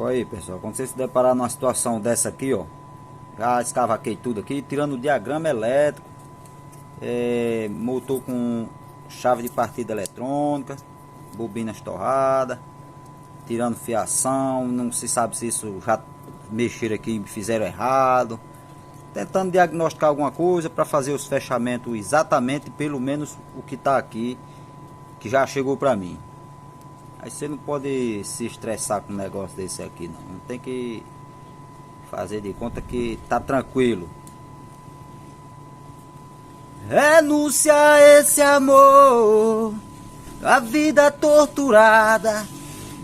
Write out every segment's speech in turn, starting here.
Olha aí, pessoal, quando você se deparar numa situação dessa aqui, ó, já escavaquei tudo aqui, tirando o diagrama elétrico, motor com chave de partida eletrônica, bobina estorrada, tirando fiação, não se sabe se isso já mexeram aqui e fizeram errado, tentando diagnosticar alguma coisa para fazer os fechamentos exatamente, pelo menos o que está aqui, que já chegou para mim. Aí você não pode se estressar com um negócio desse aqui, não. Não tem que fazer de conta que tá tranquilo. Renúncia a esse amor, a vida torturada,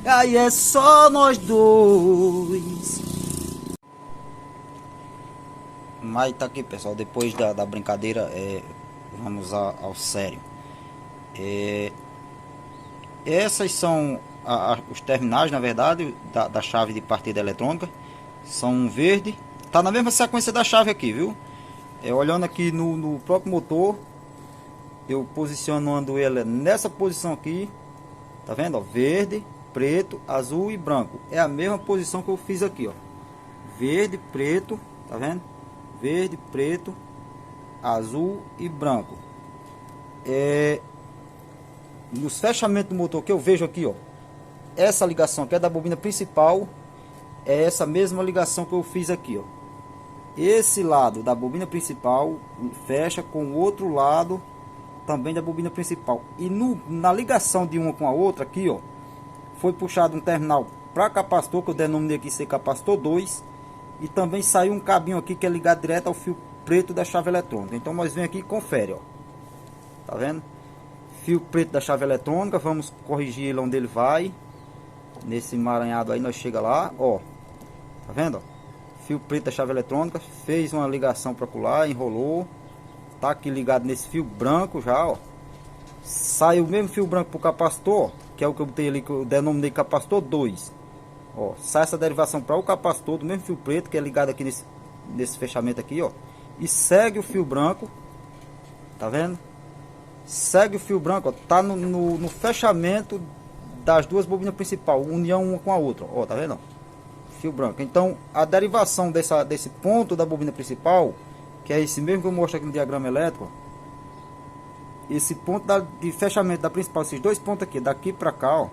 aí é só nós dois. Mas tá aqui, pessoal, depois da brincadeira, vamos ao sério. Essas são os terminais, na verdade, da chave de partida eletrônica. São verde. Tá na mesma sequência da chave aqui, viu? Olhando aqui no próprio motor, eu posicionando ele nessa posição aqui. Tá vendo? Ó, verde, preto, azul e branco. É a mesma posição que eu fiz aqui, ó. Verde, preto, tá vendo? Verde, preto, azul e branco. Nos fechamentos do motor que eu vejo aqui, ó, essa ligação aqui é da bobina principal, é essa mesma ligação que eu fiz aqui, ó. Esse lado da bobina principal fecha com o outro lado também da bobina principal. E na ligação de uma com a outra aqui, ó, foi puxado um terminal para capacitor, que eu denominei aqui ser capacitor 2, e também saiu um cabinho aqui que é ligado direto ao fio preto da chave eletrônica. Então nós vem aqui e confere, ó. Tá vendo? Fio preto da chave eletrônica, vamos corrigir ele onde ele vai. Nesse emaranhado aí nós chega lá, ó. Tá vendo? Fio preto da chave eletrônica, fez uma ligação para colar, enrolou. Tá aqui ligado nesse fio branco já, ó. Sai o mesmo fio branco pro capacitor, que é o que eu botei ali, que eu denominei capacitor 2. Ó, sai essa derivação para o capacitor do mesmo fio preto, que é ligado aqui nesse fechamento aqui, ó. E segue o fio branco. Tá vendo? Segue o fio branco, ó, tá no fechamento das duas bobinas principais, união uma com a outra, ó, tá vendo? Fio branco. Então, a derivação desse ponto da bobina principal, que é esse mesmo que eu mostro aqui no diagrama elétrico, ó, esse ponto de fechamento da principal, esses dois pontos aqui, daqui para cá, ó,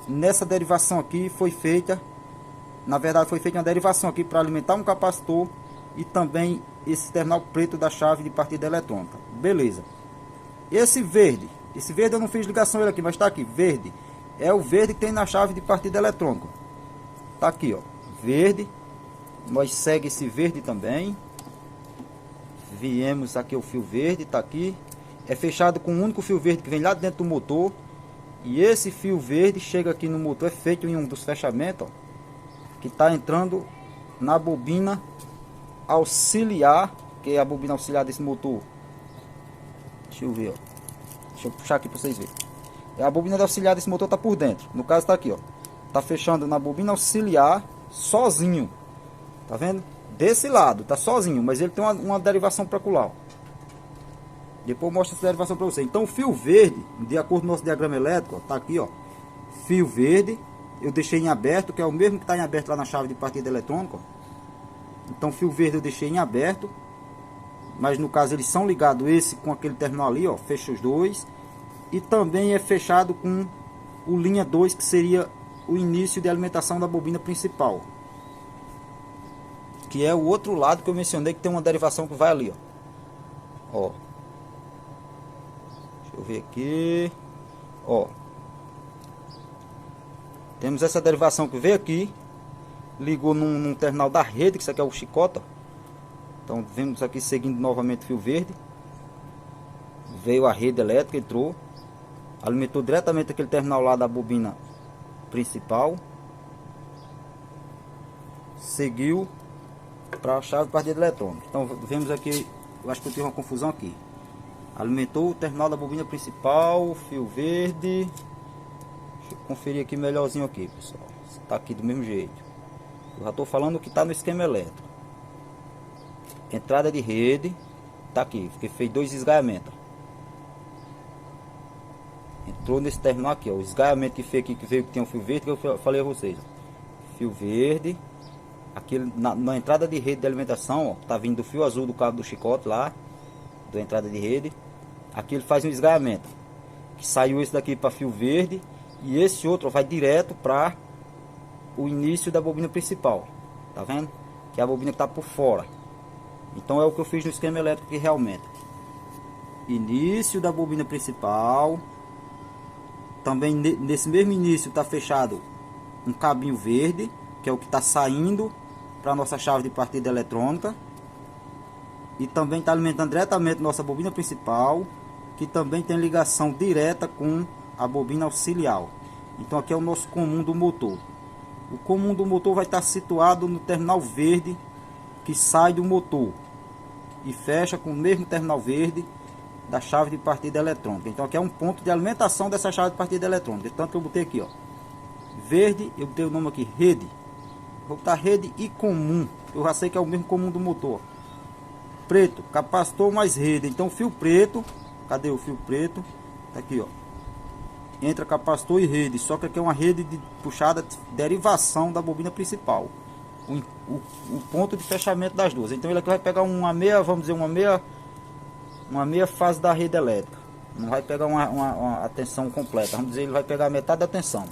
nessa derivação aqui foi feita, na verdade foi feita uma derivação aqui para alimentar um capacitor e também esse terminal preto da chave de partida eletrônica. Beleza. Esse verde eu não fiz ligação ele aqui, mas tá aqui, verde. É o verde que tem na chave de partida eletrônica. Tá aqui, ó, verde. Nós segue esse verde também. Viemos aqui o fio verde, tá aqui. É fechado com um único fio verde que vem lá dentro do motor. E esse fio verde chega aqui no motor, é feito em um dos fechamentos, ó, que tá entrando na bobina auxiliar, que é a bobina auxiliar desse motor. Deixa eu ver, ó. Deixa eu puxar aqui para vocês verem. A bobina auxiliar desse motor tá por dentro. No caso tá aqui, ó. Tá fechando na bobina auxiliar sozinho. Tá vendo? Desse lado, tá sozinho, mas ele tem uma derivação para colar, ó. Depois eu mostro essa derivação para você. Então o fio verde, de acordo com o nosso diagrama elétrico, ó, tá aqui, ó. Fio verde, eu deixei em aberto, que é o mesmo que tá em aberto lá na chave de partida eletrônica, ó. Então fio verde eu deixei em aberto. Mas no caso eles são ligados, esse com aquele terminal ali, ó, fecha os dois. E também é fechado com o linha 2, que seria o início de alimentação da bobina principal. Que é o outro lado que eu mencionei, que tem uma derivação que vai ali, ó. Deixa eu ver aqui. Ó. Temos essa derivação que veio aqui. Ligou num terminal da rede, que isso aqui é o chicote, ó. Então vemos aqui seguindo novamente o fio verde. Veio a rede elétrica, entrou. Alimentou diretamente aquele terminal lá da bobina principal. Seguiu para a chave de partida eletrônica. Então vemos aqui, eu acho que eu tive uma confusão aqui. Alimentou o terminal da bobina principal, fio verde. Deixa eu conferir aqui melhorzinho aqui, pessoal. Está aqui do mesmo jeito. Eu já estou falando que está no esquema elétrico. Entrada de rede, tá aqui, porque fez dois esgaiamentos. Entrou nesse terminal aqui, ó, o esgaiamento que fez aqui, que veio que tem um fio verde, que eu falei a vocês, ó. fio verde. Aqui na entrada de rede de alimentação, ó, tá vindo do fio azul do cabo do chicote lá, da entrada de rede. Aqui ele faz um esgaiamento, que saiu esse daqui para fio verde, e esse outro vai direto para o início da bobina principal, tá vendo? Que é a bobina que tá por fora. Então é o que eu fiz no esquema elétrico aqui realmente. Início da bobina principal. Também nesse mesmo início tá fechado um cabinho verde, que é o que está saindo para nossa chave de partida eletrônica. E também está alimentando diretamente nossa bobina principal, que também tem ligação direta com a bobina auxiliar. Então aqui é o nosso comum do motor. O comum do motor vai estar situado no terminal verde que sai do motor e fecha com o mesmo terminal verde da chave de partida eletrônica. Então aqui é um ponto de alimentação dessa chave de partida eletrônica. Tanto que eu botei aqui, ó, verde, eu botei o nome aqui, rede. Vou botar rede e comum, eu já sei que é o mesmo comum do motor. Preto, capacitor mais rede. Então o fio preto, cadê o fio preto? Tá aqui, ó. Entra capacitor e rede, só que aqui é uma rede de puxada de derivação da bobina principal. O ponto de fechamento das duas. Então ele aqui vai pegar uma meia, vamos dizer, uma meia fase da rede elétrica. Não vai pegar uma tensão completa. Vamos dizer, ele vai pegar metade da tensão.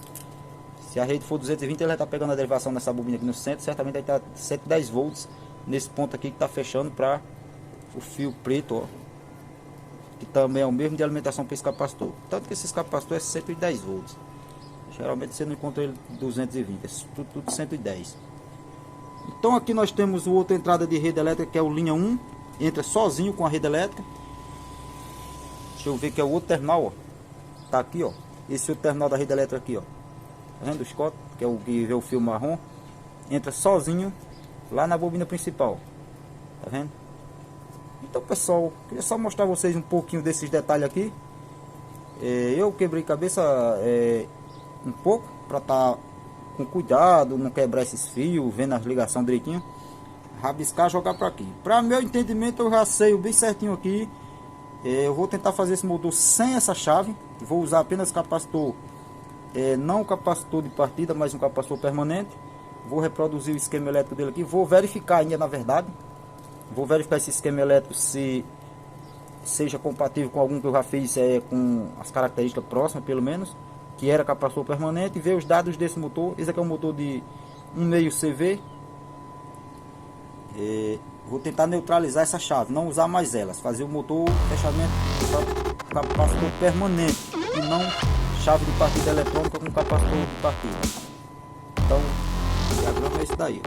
Se a rede for 220, ele vai estar pegando a derivação dessa bobina aqui no centro. Certamente vai estar 110 volts nesse ponto aqui que está fechando para o fio preto, ó, que também é o mesmo de alimentação para esse capacitor. Tanto que esse capacitor é 110 volts. Geralmente você não encontra ele 220, é tudo 110. Então aqui nós temos outra entrada de rede elétrica, que é o linha 1. Entra sozinho com a rede elétrica. Deixa eu ver que é o outro terminal, ó. Tá aqui, ó. Esse outro terminal da rede elétrica aqui, ó. Tá vendo o Scott? Que é o que vê o fio marrom. Entra sozinho lá na bobina principal. Tá vendo? Então, pessoal, queria só mostrar a vocês um pouquinho desses detalhes aqui. Eu quebrei cabeça um pouco para estar com cuidado, não quebrar esses fios, vendo as ligações direitinho. Rabiscar, jogar para aqui. Para meu entendimento, eu já sei bem certinho aqui. Eu vou tentar fazer esse motor sem essa chave. Vou usar apenas capacitor, não capacitor de partida, mas um capacitor permanente. Vou reproduzir o esquema elétrico dele aqui. Vou verificar ainda, na verdade. Vou verificar esse esquema elétrico se seja compatível com algum que eu já fiz, com as características próximas, pelo menos, que era capacitor permanente, e ver os dados desse motor. Esse aqui é um motor de 1,5 CV. Vou tentar neutralizar essa chave, não usar mais elas, fazer o motor fechamento capacitor permanente e não chave de partida eletrônica com capacitor de partida. Então, o diagrama é esse daí.